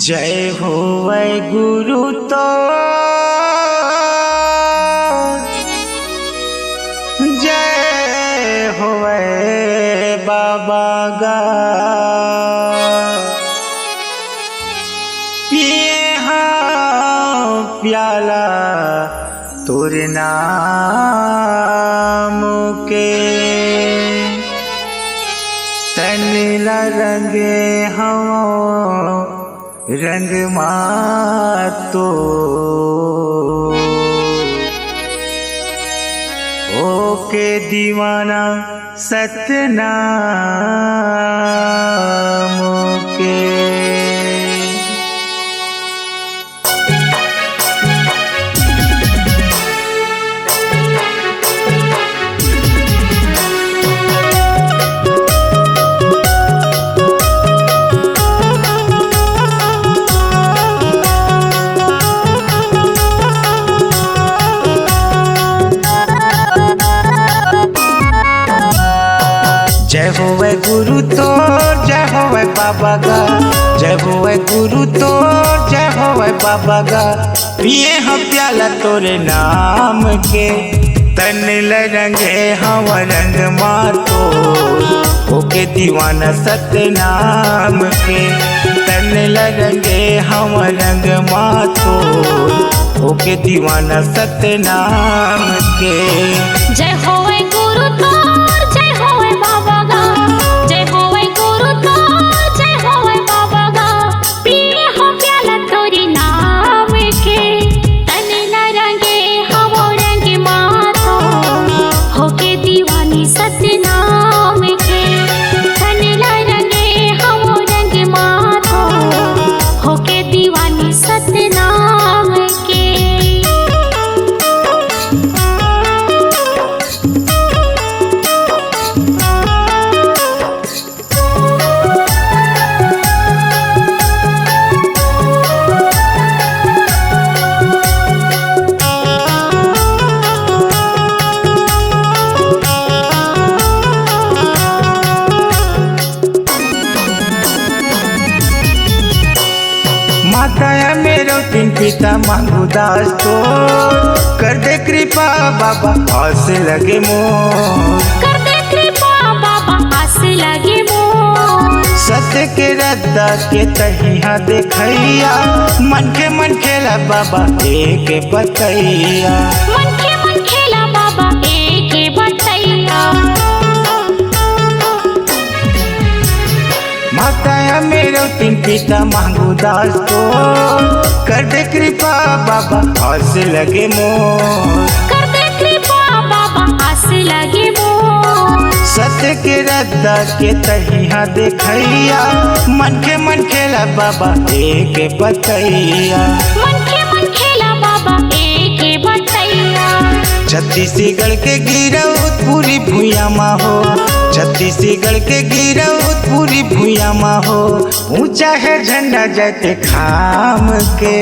जय होवै गुरु तो जय होवै बाबा गा पिए हाँ प्याला तोर नाम के तनिला रंगे हवा रंग मातो ओके दीवाना सतनाम के। जय होवै गुरु तो जय होवै बाबा गा, जय होवै गुरु तो जय होवै बाबा गा। पिए हम प्याला तोरे नाम के तन रंगे हम रंग मातो ओके दीवाना सतनाम के तन रंगे हम रंग मातो ओके दीवाना सतनाम के। जय होवै गुरु तो जय होवै बाबा गा, जय होवै गुरु तो जय होवै बाबा गा। पिए हो प्याला तोरी नाम के तन न रंगे हम रंग मातो होके दीवानी सतनाम के तन न रंगे हम रंग मातो होके दीवानी सतनाम के। माता मेरो तीन पिता मांगू दास तो कर दे कृपा बाबा आस लगे मोर, कर दे कृपा बाबा आस लगे मोर। सत्य के रद्दा के तहिया देखैया मन खेला बाबा एक बतैया। मन खेला बाबा एक बतैया। माता मेरो तीन पिता मांगू दास तो कर दे कृपा बाबा आस लगे मोर, कर दे कृपा बाबा आस लगे मोर। सत्य के रद्दा के तहिया देखैया मन खेला बाबा एक बतैया। मन खेला बाबा एक बतैया। छत्तीसगढ़ के गिरौत पूरी भूया माँ हो, छत्तीसगढ़ के गिरौत पूरी भूया माँ हो। ऊंचा है झंडा जैते खाम के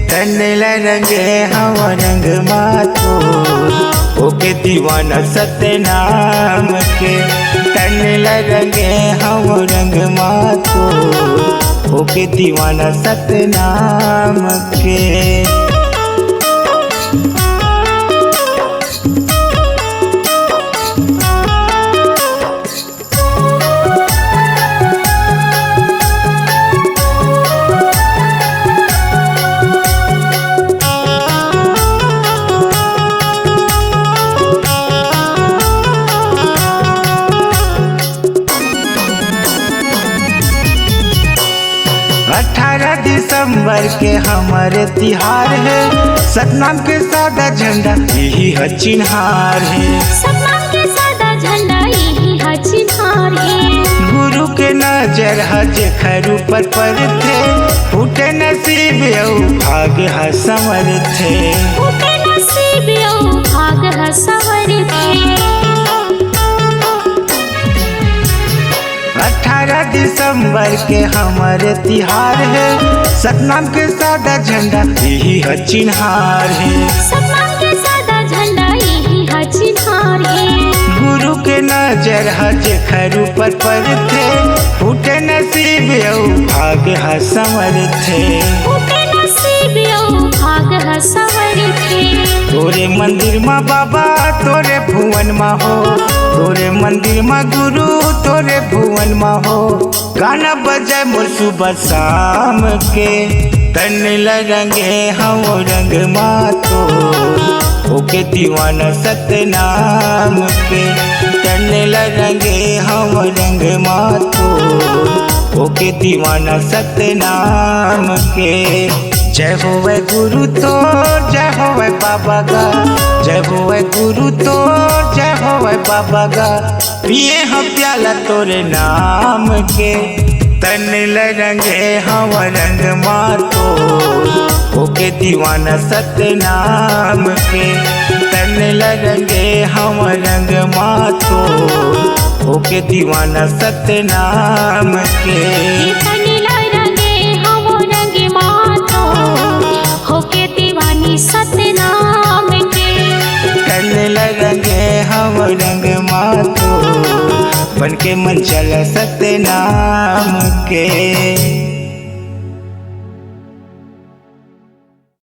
तन रंगे हम रंग मातो ओके दीवाना सतनाम के तन रंगे हम रंग मातो ओके दीवाना सतनाम के। दिसंबर के हमारे तिहार है सतनाम के सादा झंडा यही है चिन्हार है। सतनाम के सादा झंडा यही है चिन्हार है। गुरु के नजर हजे खरू पर थे फूटे नसीब औ भाग है संवर थे। फूटे नसीब औ भाग है संवर थे। 18 दिसंबर के हमारे तिहार है सतनाम के सादा झंडा यही है चिन्हार है। सतनाम के सादा झंडा यही है चिन्हार है। गुरु के नजर हजे खरू पर थे फूटे नसीब नसीब औ भाग हा संवर थे। उके नसीब औ भाग ह संवर थे। तोरे मंदिर माँ बाबा तोरे भुवन माँ हो, तोरे मंदिर माँ गुरु तोरे भुवन माँ हो। गाना बजाए मोर सुबह शाम के, तन रंगे हम रंग माँ तो ओके दीवाना सतनाम के। तन रंगे हम रंग माँ तो ओके दीवाना सतनाम के। जय होवे गुरु तोर जय होवे बाबा गा, जय होवे गुरु तोर जय होवे बाबा गा। पिए हम प्याला तोरे नाम के, तन रंगे हम रंग मातो ओके दीवाना सतनाम के। तन रंगे हम रंग मातो ओके दीवाना सतनाम के। तनिला रंगे हम रंग मातो होके दीवानी सतनाम के। तन रंगे हम रंग मातो बन के मन चला सतनाम के।